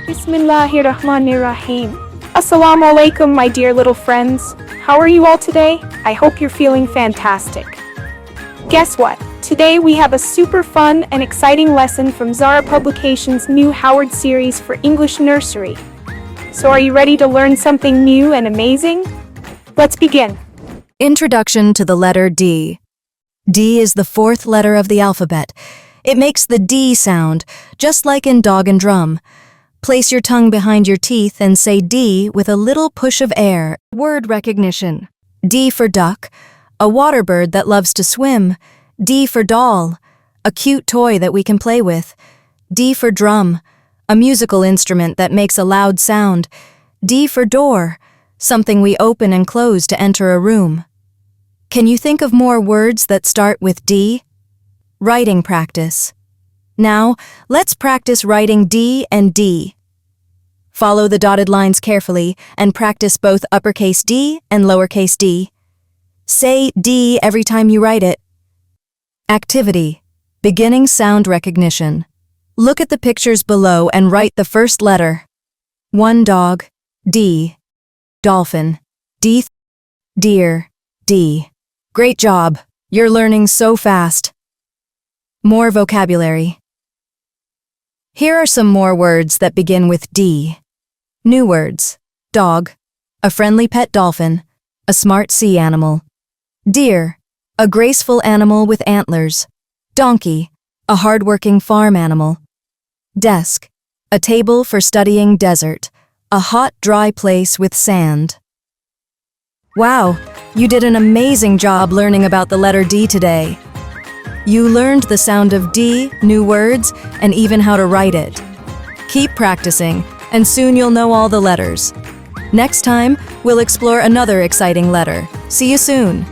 Bismillahirrahmanirrahim. Assalamu alaikum, my dear little friends. How are you all today? I hope you're feeling fantastic. Guess what? Today we have a super fun and exciting lesson from Zara Publications' new Howard series for English Nursery. So are you ready to learn something new and amazing? Let's begin. Introduction to the letter D. D is the fourth letter of the alphabet. It makes the D sound, just like in dog and drum. Place your tongue behind your teeth and say D with a little push of air. Word recognition. D for duck, a water bird that loves to swim. D for doll, a cute toy that we can play with. D for drum, a musical instrument that makes a loud sound. D for door, something we open and close to enter a room. Can you think of more words that start with D? Writing practice. Now, let's practice writing D and D. Follow the dotted lines carefully and practice both uppercase D and lowercase d. Say D every time you write it. Activity. Beginning sound recognition. Look at the pictures below and write the first letter. One dog, D. Dolphin, D. Deer, D. Great job. You're learning so fast. More vocabulary. Here are some more words that begin with D. New words. Dog, a friendly pet dolphin, a smart sea animal. Deer, a graceful animal with antlers. Donkey, a hardworking farm animal. Desk, a table for studying desert, a hot, dry place with sand. Wow, you did an amazing job learning about the letter D today. You learned the sound of D, new words, and even how to write it. Keep practicing, and soon you'll know all the letters. Next time, we'll explore another exciting letter. See you soon!